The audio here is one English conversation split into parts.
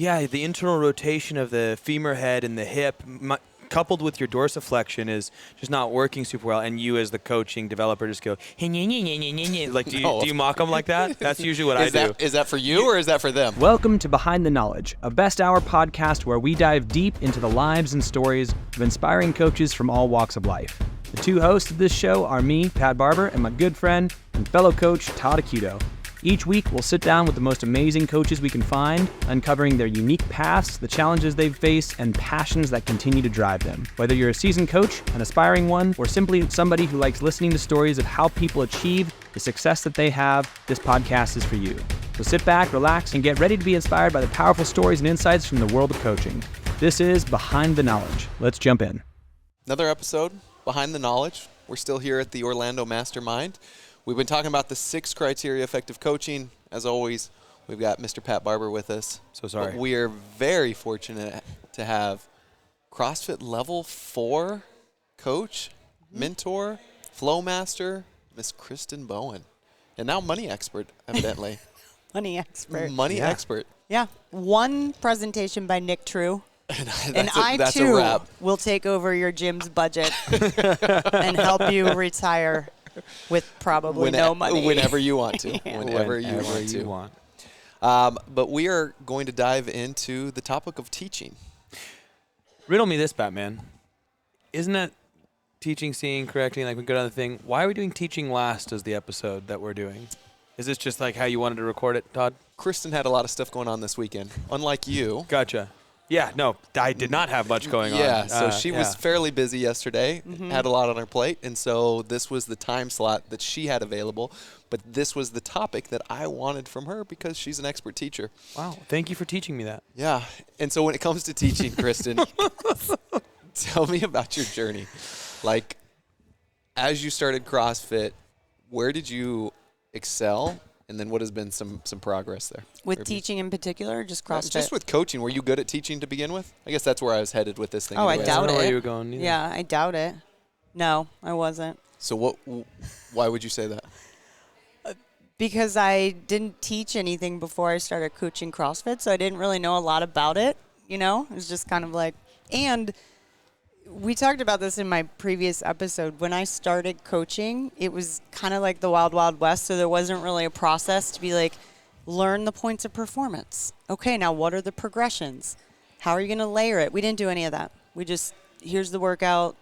Yeah, the internal rotation of the femur head and the hip, coupled with your dorsiflexion, is just not working super well. And you, as the coaching developer, just go, like, do you mock them like that? That's usually what I do. Is that for you or is that for them? Welcome to Behind the Knowledge, a best hour podcast where we dive deep into the lives and stories of inspiring coaches from all walks of life. The two hosts of this show are me, Pat Barber, and my good friend and fellow coach, Todd Acuto. Each week, we'll sit down with the most amazing coaches we can find, uncovering their unique paths, the challenges they've faced, and passions that continue to drive them. Whether you're a seasoned coach, an aspiring one, or simply somebody who likes listening to stories of how people achieve the success that they have, this podcast is for you. So sit back, relax, and get ready to be inspired by the powerful stories and insights from the world of coaching. This is Behind the Knowledge. Let's jump in. Another episode, Behind the Knowledge. We're still here at the Orlando Mastermind. We've been talking about the 6 criteria effective coaching. As always, we've got Mr. Pat Barber with us. So sorry. But we are very fortunate to have CrossFit Level 4 coach, mentor, flow master, Miss Kristin Bowen. And now money expert, evidently. Money expert. Money expert. Yeah. One presentation by Nick True. That's too, a wrap. will take over your gym's budget and help you retire with probably no money. Whenever you want to. Yeah. Whenever you want. But we are going to dive into the topic of teaching. Riddle me this, Batman. Isn't that teaching, seeing, correcting, like we go down the thing? Why are we doing teaching last as the episode that we're doing? Is this just like how you wanted to record it, Todd? Kristin had a lot of stuff going on this weekend. Unlike you. Gotcha. Yeah, no, I did not have much going on. Yeah, so she was fairly busy yesterday, had a lot on her plate, and so this was the time slot that she had available. But this was the topic that I wanted from her because she's an expert teacher. Wow, thank you for teaching me that. Yeah, and so when it comes to teaching, Kristin, tell me about your journey. Like, as you started CrossFit, where did you excel? And then what has been some progress there? With teaching in particular, or just CrossFit? Just with coaching. Were you good at teaching to begin with? I guess that's where I was headed with this thing. Oh, anyways. I doubt I don't know it. where you were going either. Yeah, I doubt it. No, I wasn't. So why would you say that? Because I didn't teach anything before I started coaching CrossFit, so I didn't really know a lot about it. You know, it was just kind of like, and we talked about this in my previous episode. When I started coaching, it was kind of like the Wild Wild West, so there wasn't really a process to be like, learn the points of performance. Okay, now what are the progressions? How are you going to layer it? We didn't do any of that. We just, here's the workout,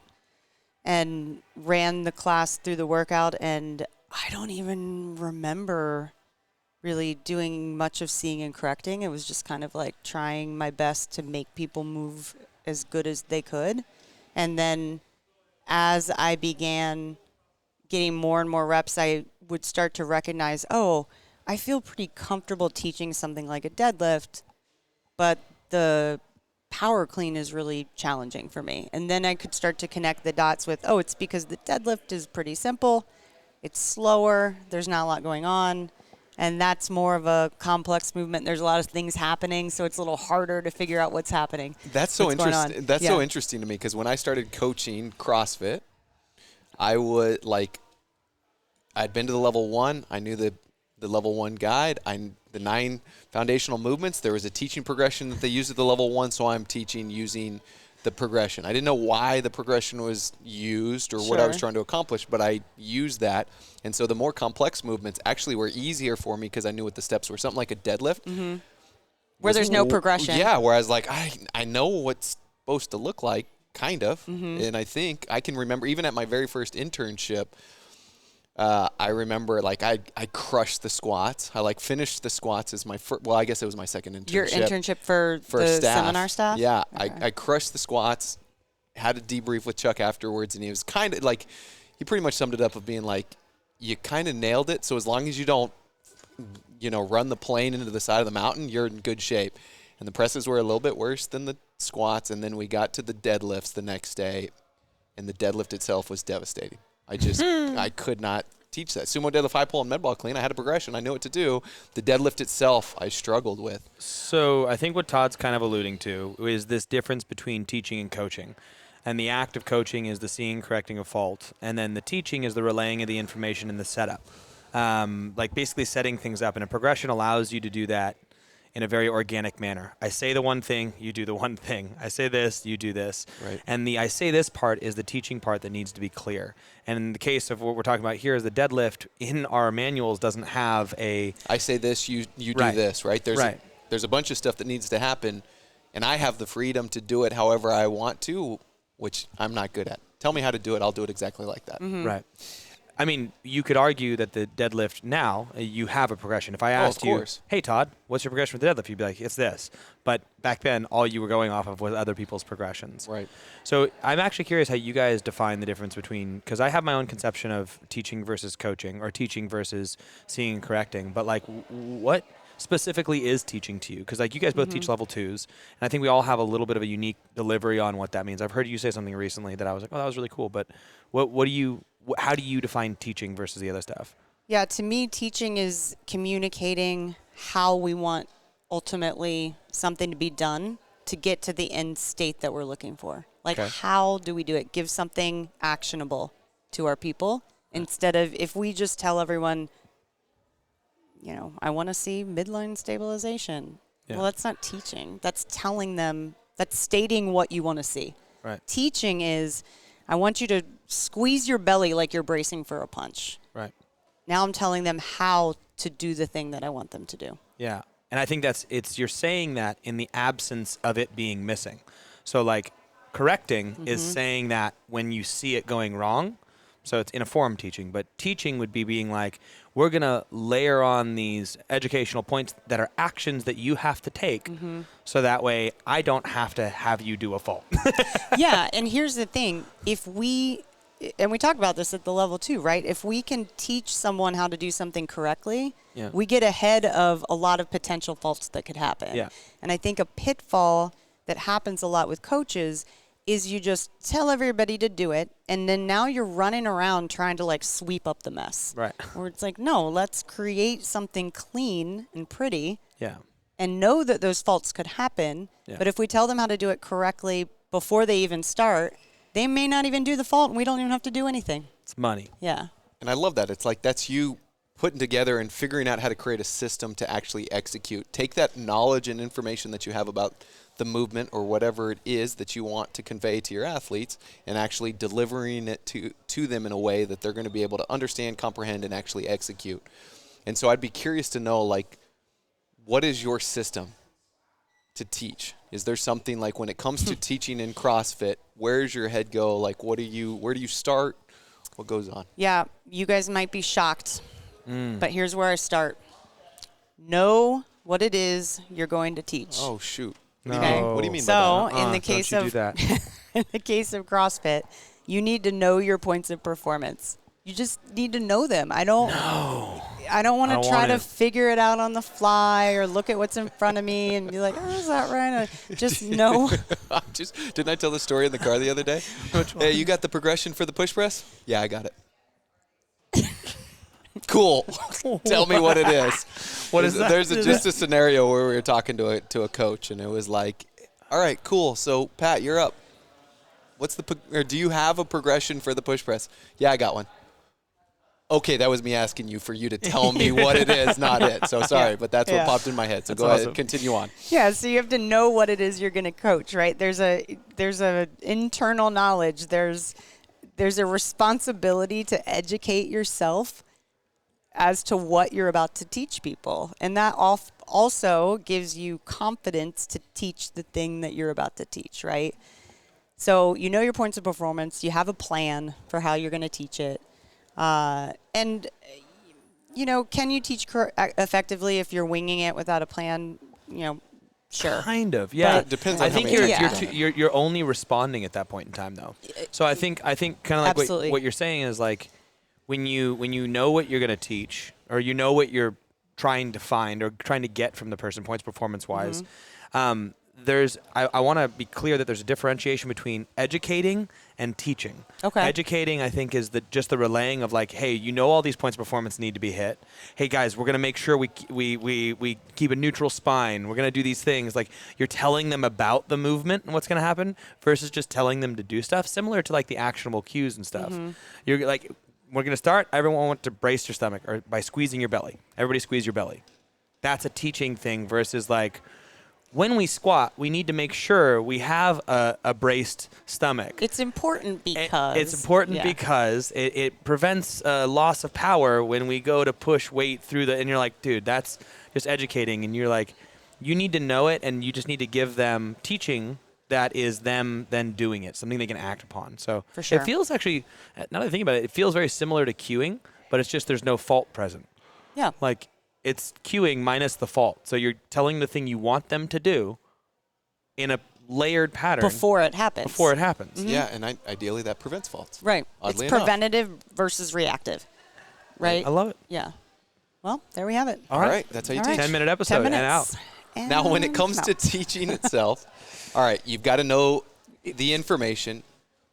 and ran the class through the workout, and I don't even remember really doing much of seeing and correcting. It was just kind of like trying my best to make people move as good as they could. And then as I began getting more and more reps, I would start to recognize, oh, I feel pretty comfortable teaching something like a deadlift, but the power clean is really challenging for me. And then I could start to connect the dots with, oh, it's because the deadlift is pretty simple, it's slower, there's not a lot going on, and that's more of a complex movement. There's a lot of things happening, so it's a little harder to figure out what's happening. That's so interesting. That's so interesting to me because when I started coaching CrossFit, I would I'd been to the level 1. I knew the level 1 guide. The 9 foundational movements. There was a teaching progression that they used at the level 1, so I'm teaching using the progression. I didn't know why the progression was used or what I was trying to accomplish, but I used that. And so the more complex movements actually were easier for me because I knew what the steps were. Something like a deadlift. Where there's no progression. Yeah, whereas I know what's supposed to look like, kind of. And I think I can remember even at my very first internship, I remember I crushed the squats. I finished the squats as my first, well, I guess it was my second internship. Your internship for the staff. seminar staff? Yeah, okay. I crushed the squats, had a debrief with Chuck afterwards, and he was kind of he pretty much summed it up of being you kind of nailed it. So as long as you don't, run the plane into the side of the mountain, you're in good shape. And the presses were a little bit worse than the squats. And then we got to the deadlifts the next day, and the deadlift itself was devastating. I could not teach that. Sumo deadlift, high pull, and med ball clean. I had a progression. I knew what to do. The deadlift itself, I struggled with. So I think what Todd's kind of alluding to is this difference between teaching and coaching. And the act of coaching is the seeing, correcting of fault. And then the teaching is the relaying of the information in the setup. Basically setting things up. And a progression allows you to do that in a very organic manner. I say the one thing, you do the one thing. I say this, you do this. Right. And the I say this part is the teaching part that needs to be clear. And in the case of what we're talking about here is the deadlift in our manuals doesn't have a I say this, you do Right. this, right? There's a bunch of stuff that needs to happen, and I have the freedom to do it however I want to, which I'm not good at. Tell me how to do it, I'll do it exactly like that. Right. I mean, you could argue that the deadlift now, you have a progression. If I asked you, hey, Todd, what's your progression for the deadlift? You'd be like, it's this. But back then, all you were going off of was other people's progressions. Right. So I'm actually curious how you guys define the difference between, because I have my own conception of teaching versus coaching, or teaching versus seeing and correcting. But like, what specifically is teaching to you? Because like you guys both teach level 2s, and I think we all have a little bit of a unique delivery on what that means. I've heard you say something recently that I was like, oh, that was really cool. But how do you define teaching versus the other stuff? Yeah, to me, teaching is communicating how we want ultimately something to be done to get to the end state that we're looking for. Like, how do we do it? Give something actionable to our people instead of if we just tell everyone, I want to see midline stabilization. Yeah. Well, that's not teaching. That's telling them, that's stating what you want to see. Right. Teaching is, I want you to squeeze your belly like you're bracing for a punch. Right. Now I'm telling them how to do the thing that I want them to do. Yeah. And I think you're saying that in the absence of it being missing. So like correcting is saying that when you see it going wrong. So it's in a form teaching, but teaching would be being like, we're going to layer on these educational points that are actions that you have to take. So that way I don't have to have you do a fault. Yeah. And here's the thing. And we talk about this at the level 2, right? If we can teach someone how to do something correctly, we get ahead of a lot of potential faults that could happen. Yeah. And I think a pitfall that happens a lot with coaches is you just tell everybody to do it, and then now you're running around trying to like sweep up the mess. Right. Where it's like, no, let's create something clean and pretty. Yeah. And know that those faults could happen. Yeah. But if we tell them how to do it correctly before they even start, they may not even do the fault, and we don't even have to do anything. It's money. Yeah. And I love that. It's like that's you putting together and figuring out how to create a system to actually execute. Take that knowledge and information that you have about the movement or whatever it is that you want to convey to your athletes and actually delivering it to them in a way that they're going to be able to understand, comprehend, and actually execute. And so I'd be curious to know, like, what is your system to teach? Is there something like when it comes to teaching in CrossFit, where's your head go? Like, where do you start? What goes on? Yeah, you guys might be shocked, but here's where I start. Know what it is you're going to teach. Oh, shoot. No. Okay. What do you mean so by that? in the case of that. in the case of CrossFit, you need to know your points of performance. You just need to know them. I don't want to try to figure it out on the fly or look at what's in front of me and be like, oh, is that right? Just know. Didn't I tell the story in the car the other day? Hey, you got the progression for the push press? Yeah, I got it. Cool. Tell me what it is. What is that? There's just a scenario where we were talking to a coach, and it was like, all right, cool. So, Pat, you're up. Do you have a progression for the push press? Yeah, I got one. Okay, that was me asking you for you to tell me what it is, not it. So sorry, but that's what popped in my head. So go ahead, continue on. Yeah, so you have to know what it is you're going to coach, right? There's a internal knowledge. There's a responsibility to educate yourself as to what you're about to teach people. And that also gives you confidence to teach the thing that you're about to teach, right? So you know your points of performance. You have a plan for how you're going to teach it. And, can you teach effectively if you're winging it without a plan? Sure. Kind of, yeah. But it depends on I think you're only responding at that point in time, though. So I think kind of like what you're saying is like when you know what you're going to teach or you know what you're trying to find or trying to get from the person points performance-wise, I want to be clear that there's a differentiation between educating and teaching. Okay. Educating, I think, is just the relaying of like, hey, all these points of performance need to be hit. Hey, guys, we're going to make sure we keep a neutral spine. We're going to do these things. Like you're telling them about the movement and what's going to happen versus just telling them to do stuff, similar to like the actionable cues and stuff. You're like, we're going to start. Everyone want to brace your stomach or by squeezing your belly. Everybody squeeze your belly. that's a teaching thing versus like when we squat, we need to make sure we have a braced stomach. It's important because it prevents loss of power when we go to push weight through and you're like, dude, that's just educating. And you're like, you need to know it, and you just need to give them teaching that is them then doing it, something they can act upon. So for sure. It feels actually, now that I think about it, it feels very similar to cueing, but it's just there's no fault present. Yeah. Like, it's cueing minus the fault. So you're telling the thing you want them to do in a layered pattern. Before it happens. Mm-hmm. Yeah, and ideally that prevents faults. Right. Oddly it's preventative versus reactive. Right? I love it. Yeah. Well, there we have it. All right. That's how you teach. 10-minute episode 10 minutes. and out. And Now, when it comes out. to teaching itself, all right, you've got to know the information,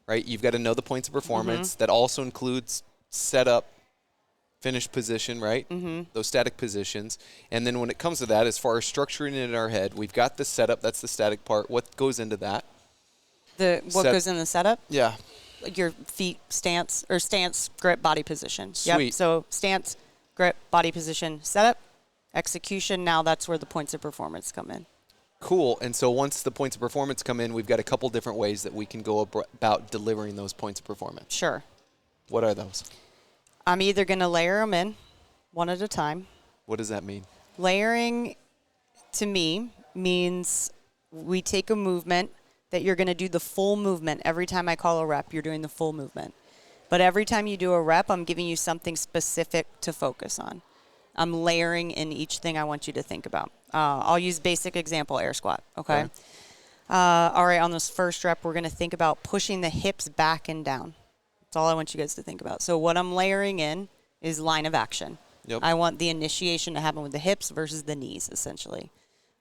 right? You've got to know the points of performance. That also includes setup, finished position, right? Those static positions. And then when it comes to that, as far as structuring it in our head, we've got the setup. That's the static part. What goes into that? What goes in the setup? Yeah. Like your feet stance, grip, body position. Sweet. Yep. So stance, grip, body position, setup, execution. Now that's where the points of performance come in. Cool. And so once the points of performance come in, we've got a couple different ways that we can go about delivering those points of performance. Sure. What are those? I'm either going to layer them in one at a time. What does that mean? Layering, to me, means we take a movement that you're going to do the full movement. Every time I call a rep, you're doing the full movement. But every time you do a rep, I'm giving you something specific to focus on. I'm layering in each thing I want you to think about. I'll use basic example, air squat, okay? All right, on this first rep, we're going to think about pushing the hips back and down. That's all I want you guys to think about. So what I'm layering in is line of action. Yep. I want the initiation to happen with the hips versus the knees, essentially.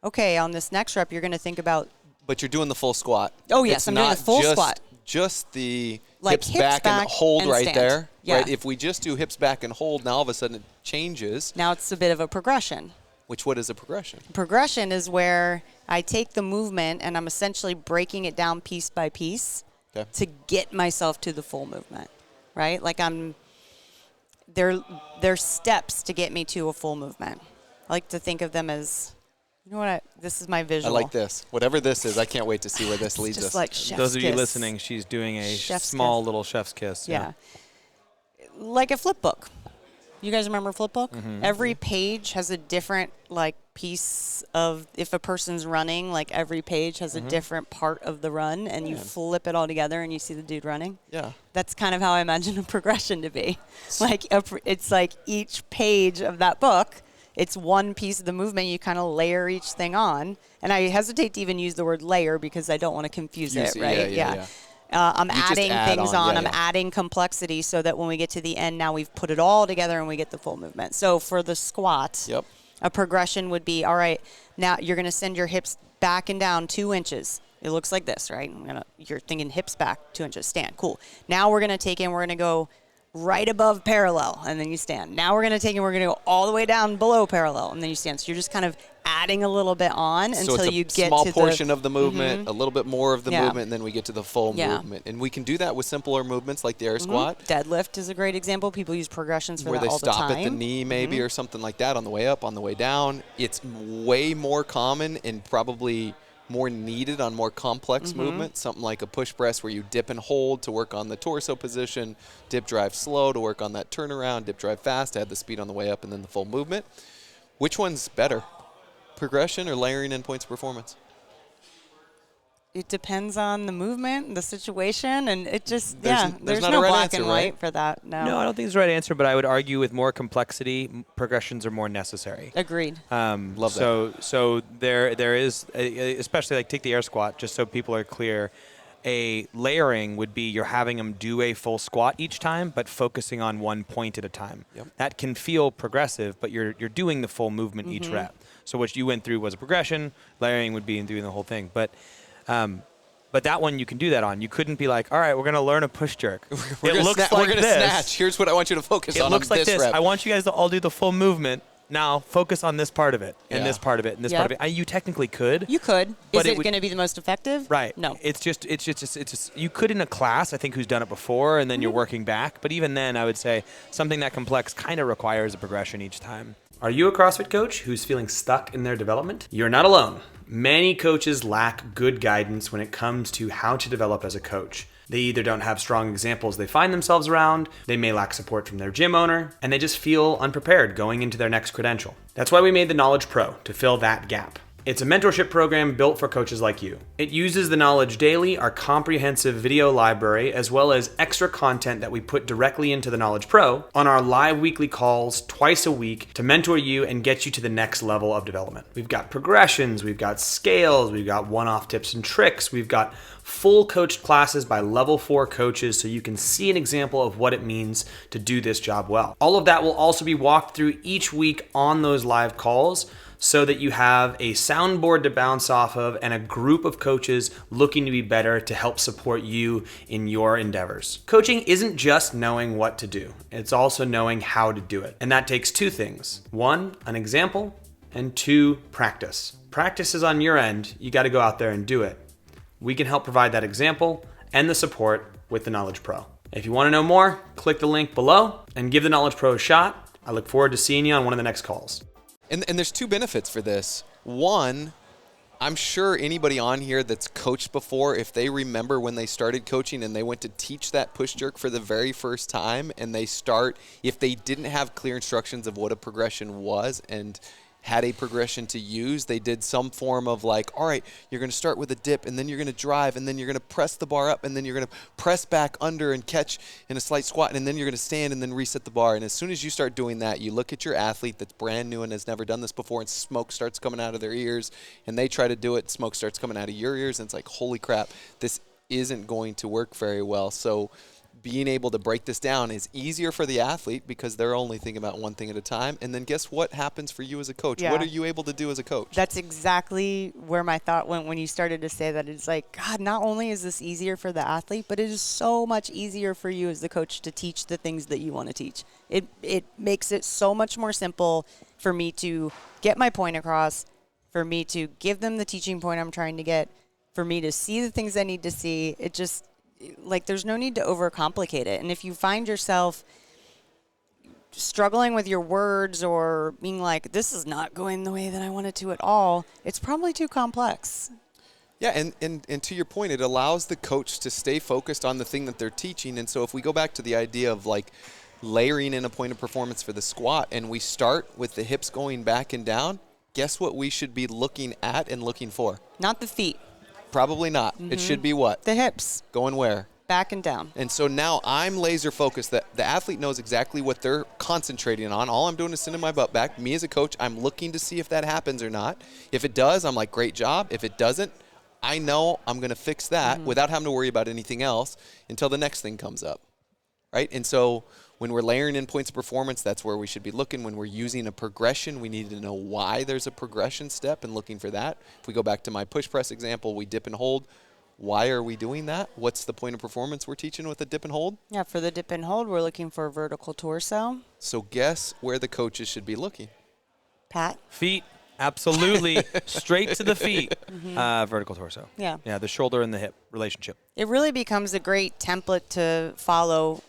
Okay, on this next rep, you're going to think about... But you're doing the full squat. Oh, yes, It's I'm doing the full squat. Just the Like hips back and hold and right stand. there. Yeah. Right? If we just do hips back and hold, now all of a sudden it changes. Now it's a bit of a progression. What is a progression? Progression is where I take the movement and I'm essentially breaking it down piece by piece to get myself to the full movement, right? Like they're steps to get me to a full movement. I like to think of them as, you know what, this is my visual. I like this. Whatever this is, I can't wait to see where this leads just us. like chef's Those of you kiss. listening, she's doing a Chef's small kiss. little chef's kiss. Yeah. Like a flip book. You guys remember flip book? Every page has a different piece of, if a person's running, every page has a different part of the run, and you flip it all together and you see the dude running. Yeah. That's kind of how I imagine a progression to be. It's like each page of that book, it's one piece of the movement. You kind of layer each thing on. And I hesitate to even use the word layer because I don't want to confuse it, right? Yeah. I'm You just adding add things on. on. Yeah, I'm yeah. adding complexity so that when we get to the end, now we've put it all together and we get the full movement. So for the squat, a progression would be, all right, now you're going to send your hips back and down 2 inches. It looks like this, right? You're thinking hips back 2 inches. Stand. Cool. Now we're going to we're going to go right above parallel, and then you stand. Now we're going to we're going to go all the way down below parallel, and then you stand. So you're just kind of adding a little bit on until you get to the... small portion of the movement, a little bit more of the movement, and then we get to the full movement. And we can do that with simpler movements like the air squat. Deadlift is a great example. People use progressions for where that they all the time. stop at the knee maybe or something like that on the way up, on the way down. It's way more common and probably more needed on more complex movements, something like a push press where you dip and hold to work on the torso position, dip drive slow to work on that turnaround, dip drive fast to add the speed on the way up and then the full movement. Which one's better, progression or layering in points of performance? It depends on the movement, the situation, and it just, there's not no a right black answer, and right? white for that. No, I don't think it's the right answer, but I would argue with more complexity, progressions are more necessary. Agreed. Love that. So there is, especially take the air squat, just so people are clear, a layering would be you're having them do a full squat each time, but focusing on one point at a time. Yep. That can feel progressive, but you're doing the full movement each rep. So what you went through was a progression. Layering would be in doing the whole thing. But that one you can do that on. You couldn't be like, all right, we're going to learn a push jerk. We're going to snatch. Here's what I want you to focus on. It looks like this. Rep. I want you guys to all do the full movement. Now focus on this part of it, and this part of it, and this part of it. You technically could. You could. But Is it going to be the most effective? Right. No. It's just you could in a class, I think, who's done it before, and then you're working back. But even then, I would say something that complex kind of requires a progression each time. Are you a CrossFit coach who's feeling stuck in their development? You're not alone. Many coaches lack good guidance when it comes to how to develop as a coach. They either don't have strong examples they find themselves around, they may lack support from their gym owner, and they just feel unprepared going into their next credential. That's why we made the Knowledge Pro, to fill that gap. It's a mentorship program built for coaches like you. It uses the Knowledge Daily, our comprehensive video library, as well as extra content that we put directly into the Knowledge Pro on our live weekly calls twice a week to mentor you and get you to the next level of development. We've got progressions, we've got scales, we've got one-off tips and tricks, we've got full coached classes by level 4 coaches so you can see an example of what it means to do this job well. All of that will also be walked through each week on those live calls, so that you have a soundboard to bounce off of and a group of coaches looking to be better to help support you in your endeavors. Coaching isn't just knowing what to do, it's also knowing how to do it. And that takes 2 things. 1, an example, and 2, practice. Practice is on your end, you gotta go out there and do it. We can help provide that example and the support with the Knowledge Pro. If you wanna know more, click the link below and give the Knowledge Pro a shot. I look forward to seeing you on one of the next calls. And there's 2 benefits for this. 1, I'm sure anybody on here that's coached before, if they remember when they started coaching and they went to teach that push jerk for the very first time, and if they didn't have clear instructions of what a progression was and had a progression to use, they did some form of like, all right, you're going to start with a dip, and then you're going to drive, and then you're going to press the bar up, and then you're going to press back under and catch in a slight squat, and then you're going to stand and then reset the bar. And as soon as you start doing that, you look at your athlete that's brand new and has never done this before, and smoke starts coming out of their ears, and they try to do it, smoke starts coming out of your ears, and it's like, holy crap, this isn't going to work very well. So being able to break this down is easier for the athlete because they're only thinking about one thing at a time. And then guess what happens for you as a coach? Yeah. What are you able to do as a coach? That's exactly where my thought went when you started to say that. It's like, God, not only is this easier for the athlete, but it is so much easier for you as the coach to teach the things that you want to teach. It makes it so much more simple for me to get my point across, for me to give them the teaching point I'm trying to get, for me to see the things I need to see. It just, like, there's no need to overcomplicate it. And if you find yourself struggling with your words or being like, this is not going the way that I want it to at all, it's probably too complex. Yeah, and to your point, it allows the coach to stay focused on the thing that they're teaching. And so if we go back to the idea of like layering in a point of performance for the squat, and we start with the hips going back and down, guess what we should be looking at and looking for? Not the feet. Probably not. Mm-hmm. It should be what? The hips. Going where? Back and down. And so now I'm laser focused that the athlete knows exactly what they're concentrating on. All I'm doing is sending my butt back. Me as a coach, I'm looking to see if that happens or not. If it does, I'm like, great job. If it doesn't, I know I'm going to fix that without having to worry about anything else until the next thing comes up, right? And so when we're layering in points of performance, that's where we should be looking. When we're using a progression, we need to know why there's a progression step and looking for that. If we go back to my push press example, we dip and hold. Why are we doing that? What's the point of performance we're teaching with a dip and hold? Yeah, for the dip and hold, we're looking for a vertical torso. So guess where the coaches should be looking? Pat? Feet. Absolutely. Straight to the feet. Vertical torso. Yeah. Yeah, the shoulder and the hip relationship. It really becomes a great template to follow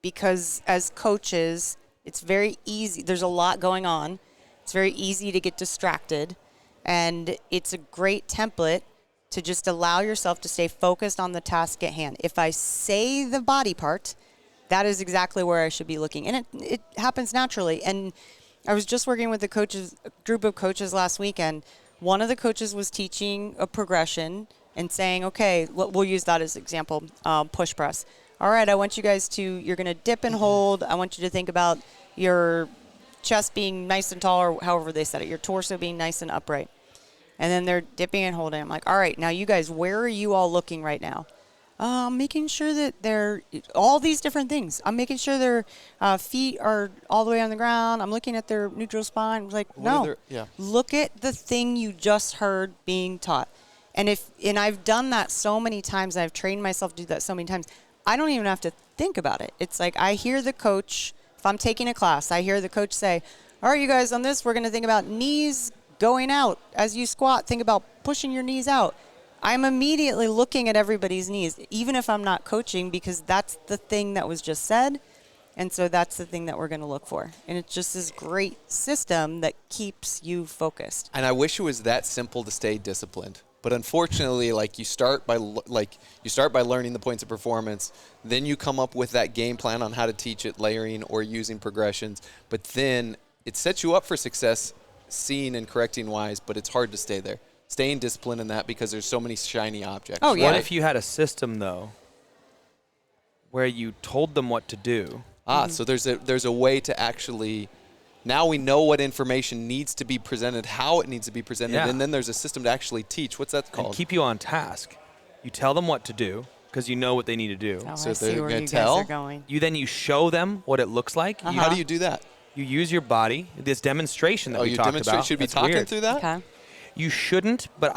because as coaches, it's very easy. There's a lot going on. It's very easy to get distracted. And it's a great template to just allow yourself to stay focused on the task at hand. If I say the body part, that is exactly where I should be looking. And it happens naturally. And I was just working with a group of coaches last weekend. One of the coaches was teaching a progression and saying, okay, we'll use that as example, push press. All right, I want you guys you're going to dip and hold. I want you to think about your chest being nice and tall, or however they said it, your torso being nice and upright. And then they're dipping and holding. I'm like, all right, now you guys, where are you all looking right now? Making sure that they're all these different things. I'm making sure their feet are all the way on the ground. I'm looking at their neutral spine. I'm like, look at the thing you just heard being taught. And I've done that so many times. I've trained myself to do that so many times. I don't even have to think about it. It's like I hear the coach, if I'm taking a class, I hear the coach say, all right, you guys, on this, we're going to think about knees going out. As you squat, think about pushing your knees out. I'm immediately looking at everybody's knees, even if I'm not coaching, because that's the thing that was just said. And so that's the thing that we're going to look for. And it's just this great system that keeps you focused. And I wish it was that simple to stay disciplined. But unfortunately, like you start by learning the points of performance, then you come up with that game plan on how to teach it, layering or using progressions. But then it sets you up for success, seeing and correcting wise, but it's hard to stay there. Staying disciplined in that because there's so many shiny objects. Oh, yeah. What if you had a system, though, where you told them what to do? So there's a way to actually, now we know what information needs to be presented, how it needs to be presented, and then there's a system to actually teach. What's that called? And keep you on task. You tell them what to do because you know what they need to do. Oh, So I they're see where gonna you tell? guys are going. You show them what it looks like. How do you do that? You use your body. This demonstration that we you talked demonstrate about. should be That's talking weird. through that? Okay. You shouldn't, but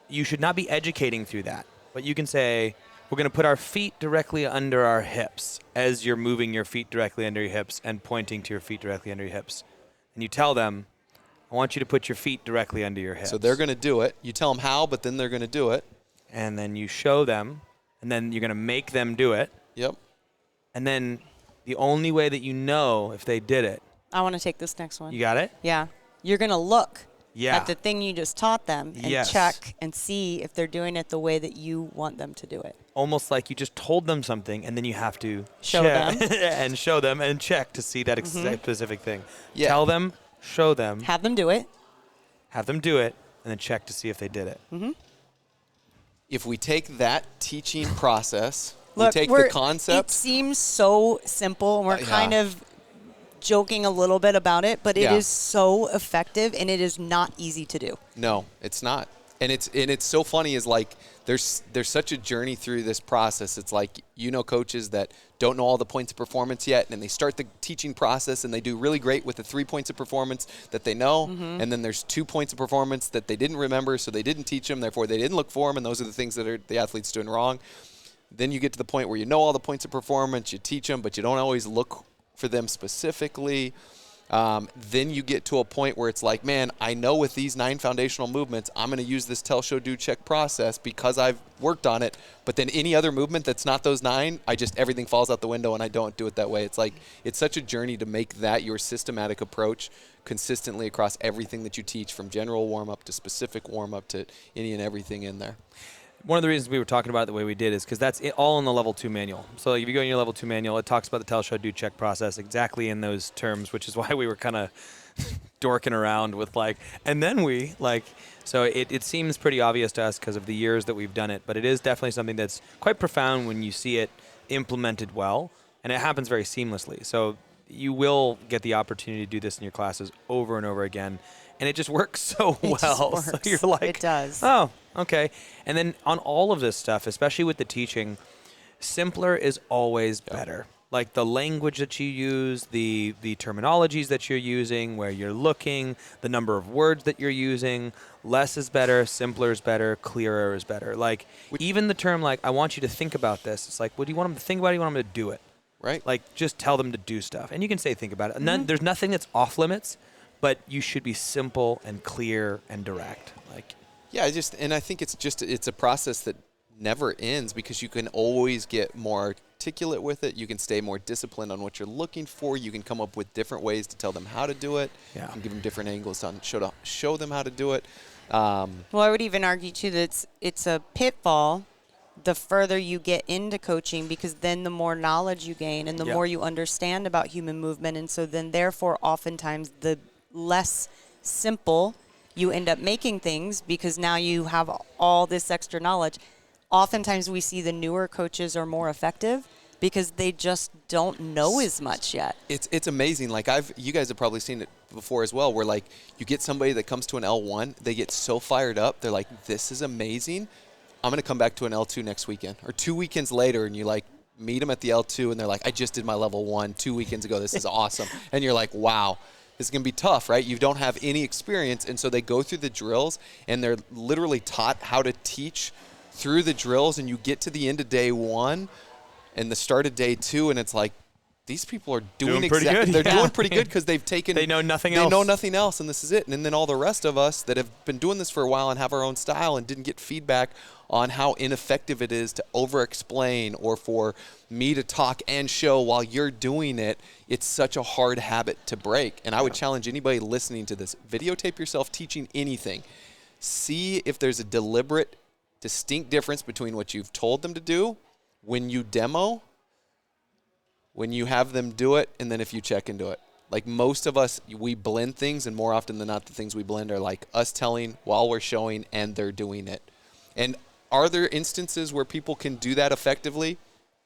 you should not be educating through that. But you can say, we're going to put our feet directly under our hips as you're moving your feet directly under your hips and pointing to your feet directly under your hips. And you tell them, I want you to put your feet directly under your hips. So they're going to do it. You tell them how, but then they're going to do it. And then you show them, and then you're going to make them do it. Yep. And then the only way that you know if they did it. I want to take this next one. You got it? Yeah. You're going to look Yeah. at the thing you just taught them and Yes. check and see if they're doing it the way that you want them to do it. Almost like you just told them something, and then you have to Show check them. and show them and check to see that specific thing. Yeah. Tell them, show them, Have them do it. have them do it, and then check to see if they did it. If we take that teaching process, Look, we take it the concept. seems so simple, and we're Yeah. kind of joking a little bit about it, but it Yeah. is so effective, and it is not easy to do. No, it's not. And it's so funny is like there's such a journey through this process. It's like, coaches that don't know all the points of performance yet, and they start the teaching process and they do really great with the 3 points of performance that they know, and then there's 2 points of performance that they didn't remember, so they didn't teach them, therefore they didn't look for them, and those are the things that are the athlete's doing wrong. Then you get to the point where you know all the points of performance, you teach them, but you don't always look for them specifically. Then you get to a point where it's like, man, I know with these 9 foundational movements, I'm going to use this tell, show, do, check process because I've worked on it. But then any other movement that's not those 9, everything falls out the window and I don't do it that way. It's like, it's such a journey to make that your systematic approach consistently across everything that you teach, from general warm-up to specific warm-up to any and everything in there. One of the reasons we were talking about it the way we did is because that's all in the level 2 manual. So if you go in your level 2 manual, it talks about the tell, show, do, check process exactly in those terms, which is why we were kind of dorking around with and then so it seems pretty obvious to us because of the years that we've done it, but it is definitely something that's quite profound when you see it implemented well, and it happens very seamlessly. So you will get the opportunity to do this in your classes over and over again. And it just works so well. Just So works. you're like, It does. Oh, okay. And then on all of this stuff, especially with the teaching, simpler is always better. Like the language that you use, the terminologies that you're using, where you're looking, the number of words that you're using, less is better, simpler is better, clearer is better. Like even the term I want you to think about this. It's like, well, do you want them to think about it? Do you want them to do it? Right. Just tell them to do stuff. And you can say think about it. And there's nothing that's off limits. But you should be simple and clear and direct. Yeah, I think it's a process that never ends because you can always get more articulate with it. You can stay more disciplined on what you're looking for. You can come up with different ways to tell them how to do it. Yeah. You can give them different angles to show them how to do it. Well, I would even argue, too, that it's a pitfall the further you get into coaching, because then the more knowledge you gain and the more you understand about human movement. And so then, therefore, oftentimes the less simple you end up making things, because now you have all this extra knowledge. Oftentimes we see the newer coaches are more effective because they just don't know as much yet. It's amazing. You guys have probably seen it before as well, where you get somebody that comes to an L1, they get so fired up, they're like, this is amazing. I'm going to come back to an L2 next weekend. Or 2 weekends later, and you meet them at the L2 and they're like, I just did my level 1 2 weekends ago. This is awesome. And you're like, wow. This is going to be tough, right? You don't have any experience, and so they go through the drills, and they're literally taught how to teach through the drills, and you get to the end of day 1 and the start of day 2, and it's like, these people are doing pretty good. They're doing pretty good because they've taken. They know nothing else. They know nothing else, and this is it. And then all the rest of us that have been doing this for a while and have our own style and didn't get feedback on how ineffective it is to over-explain or for me to talk and show while you're doing it. It's such a hard habit to break. And I would challenge anybody listening to this, videotape yourself teaching anything. See if there's a deliberate, distinct difference between what you've told them to do when you demo, when you have them do it, and then if you check into it. Like most of us, we blend things, and more often than not, the things we blend are like us telling while we're showing and they're doing it. And are there instances where people can do that effectively?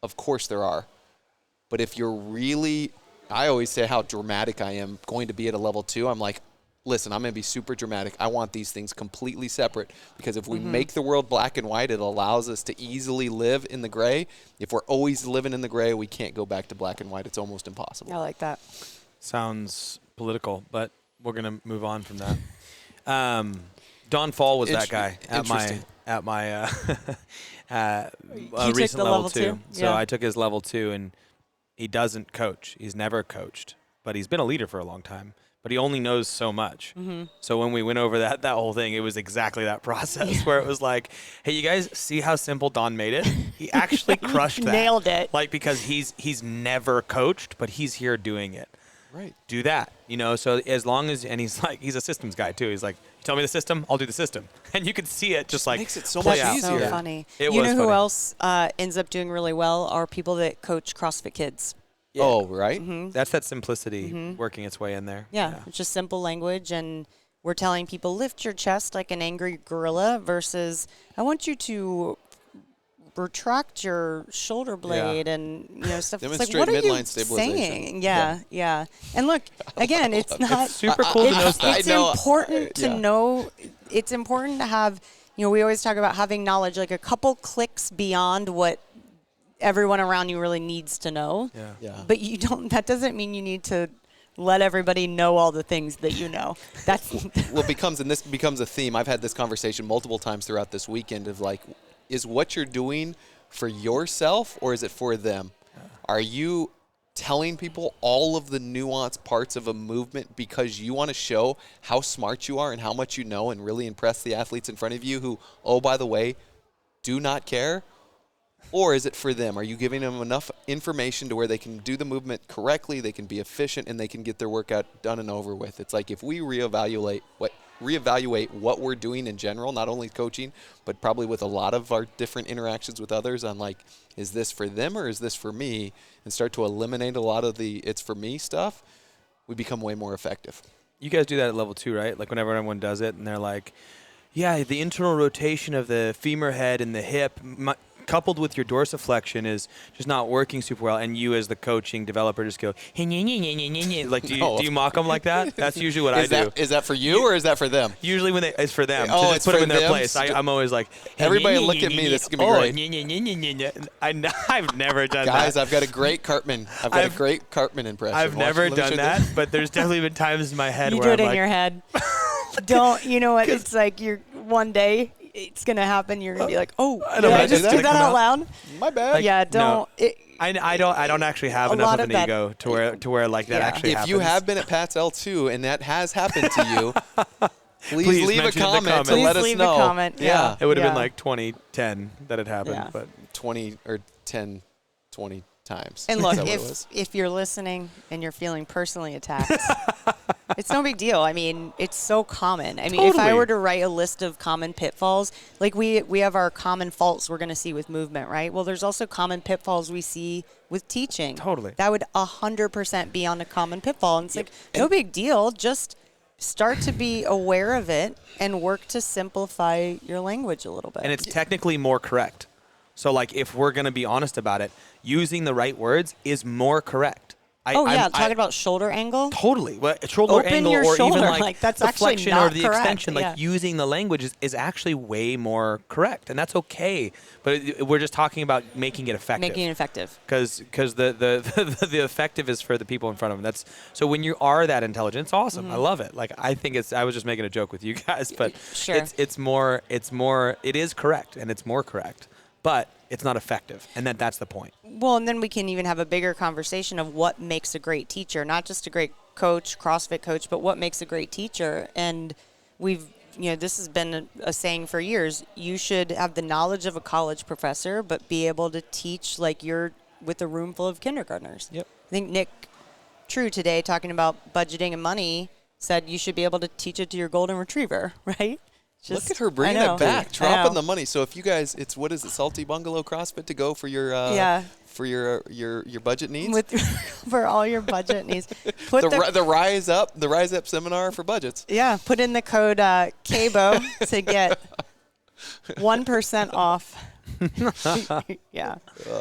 Of course there are. But if you're really, I always say how dramatic I am going to be at a level 2. I'm like, listen, I'm going to be super dramatic. I want these things completely separate because if we make the world black and white, it allows us to easily live in the gray. If we're always living in the gray, we can't go back to black and white. It's almost impossible. I like that. Sounds political, but we're going to move on from that. Don Fall was that guy at my recent level 2. So I took his level 2, and he doesn't coach. He's never coached, but he's been a leader for a long time. But he only knows so much. So when we went over that whole thing, it was exactly that process where it was like, hey, you guys see how simple Don made it? He actually crushed that. Nailed it. Like, because he's never coached, but he's here doing it. Right. Do that, so as long as, and he's a systems guy too. He's like, you tell me the system, I'll do the system. And you can see it just like makes it so play much out. easier. So funny. It you was know who funny. else ends up doing really well are people that coach CrossFit kids. Yeah. Oh, right. That's that simplicity working its way in there. Yeah, it's just simple language, and we're telling people lift your chest like an angry gorilla versus I want you to retract your shoulder blade and stuff. It's like, Demonstrate what are you midline stabilization. saying? Yeah. And look, again, it's not It's super cool to know stuff. It's important to know. It's important to have. We always talk about having knowledge, like a couple clicks beyond what everyone around you really needs to know. Yeah. But you don't. That doesn't mean you need to let everybody know all the things that you know. That's Well, this becomes a theme. I've had this conversation multiple times throughout this weekend of like, is what you're doing for yourself or is it for them? Are you telling people all of the nuanced parts of a movement because you want to show how smart you are and how much you know and really impress the athletes in front of you who, oh, by the way, do not care? Or is it for them? Are you giving them enough information to where they can do the movement correctly, they can be efficient, and they can get their workout done and over with? It's like if we reevaluate what we're doing in general, not only coaching, but probably with a lot of our different interactions with others on like, is this for them or is this for me? And start to eliminate a lot of the it's for me stuff, we become way more effective. You guys do that at level 2, right? Like whenever everyone does it and they're like, yeah, the internal rotation of the femur head and the hip coupled with your dorsiflexion is just not working super well, and you as the coaching developer just go, like, do you mock them like that? That's usually what I do. Is that for you or is that for them? Usually when it's for them. Oh, to it's just put them for in their them? place. I'm always like, Everybody look at me. This is going to be great. I've never done that. Guys, I've got a great Cartman. I've got a great Cartman impression. I've never done that, but there's definitely been times in my head you where do it I'm in like, your head. Don't you know what? It's like you're one day. It's gonna happen. You're gonna be like, "Oh, did I just do that out loud?" My bad. Like, yeah, don't. No. I don't actually have enough of an ego to where like that actually happens. If you have been at Pat's L2 and that has happened to you, please leave a mention in the comment comments. to let Please us leave know. a comment. Yeah. It would have been like 2010 that it happened, Yeah. but 20 or 10, 20 times. And look, Is that what it was? if you're listening and you're feeling personally attacked, it's no big deal. I mean, it's so common. I mean, if I Totally. were to write a list of common pitfalls, like we have our common faults we're going to see with movement, right? Well, there's also common pitfalls we see with teaching. Totally. That would 100% be on a common pitfall. And it's like, no big deal. Just start to be aware of it and work to simplify your language a little bit. and it's technically more correct. So like if we're going to be honest about it, using the right words is more correct. Talking about shoulder angle. Totally. Well, shoulder Open angle your or shoulder, even like, like, that's the actually flexion not or the correct, extension, like yeah. using the language is actually way more correct, and that's okay. But we're just talking about making it effective. Making it effective. Because the effective is for the people in front of them. That's so when you are that intelligent, it's awesome. I love it. Like I think I was just making a joke with you guys, but Sure. it is correct and it's more correct. but it's not effective. And that's the point. Well, and then we can even have a bigger conversation of what makes a great teacher, not just a great coach, CrossFit coach, but what makes a great teacher. And this has been a saying for years. You should have the knowledge of a college professor, but be able to teach like you're with a room full of kindergartners. Yep. I think Nick True today, talking about budgeting and money, said you should be able to teach it to your golden retriever, right? Look at her bringing it back, dropping the money. So if you guys, it's what is it, Salty Bungalow CrossFit to go for your for your budget needs, for all your budget needs. Put the Rise Up seminar for budgets. Yeah, put in the code KBO to get 1% off.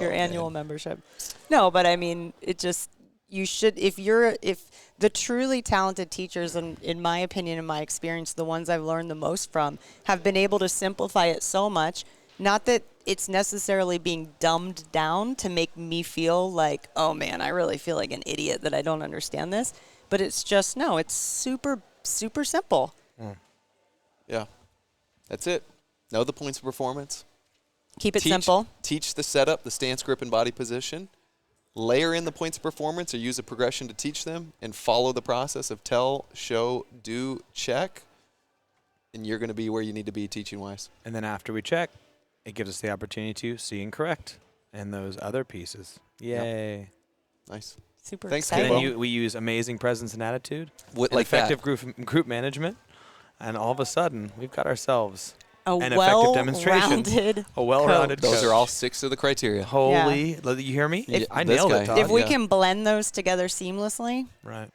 Your annual membership. No, but I mean, it just. You should, if the truly talented teachers, and in my opinion, in my experience, the ones I've learned the most from, have been able to simplify it so much, not that it's necessarily being dumbed down to make me feel like, oh man, I really feel like an idiot that I don't understand this, but it's just, no, it's super, super simple. Yeah, that's it. Know the points of performance. Keep it simple. Teach the setup, the stance, grip, and body position. Layer in the points of performance or use a progression to teach them, and follow the process of tell, show, do, check, and you're going to be where you need to be teaching-wise. And then after we check, it gives us the opportunity to see and correct and those other pieces. Yay. Yep. Nice. Super Thanks, exciting. And then we use amazing presence and attitude, and effective group management, and all of a sudden, we've got ourselves an effective demonstration. A well-rounded coach. Those are all 6 of the criteria. Holy, you hear me? I nailed it, Todd. If we can blend those together seamlessly, right.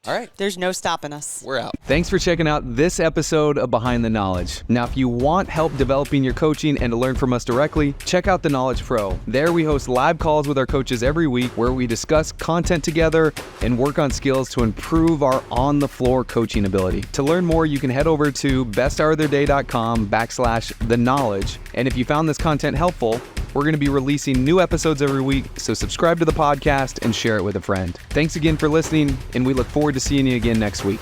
All right. There's no stopping us. We're out. Thanks for checking out this episode of Behind the Knowledge. Now, if you want help developing your coaching and to learn from us directly, check out The Knowledge Pro. There we host live calls with our coaches every week where we discuss content together and work on skills to improve our on-the-floor coaching ability. To learn more, you can head over to besthouroftheirday.com/theknowledge. And if you found this content helpful, we're going to be releasing new episodes every week, so subscribe to the podcast and share it with a friend. Thanks again for listening, and we look forward to seeing you again next week.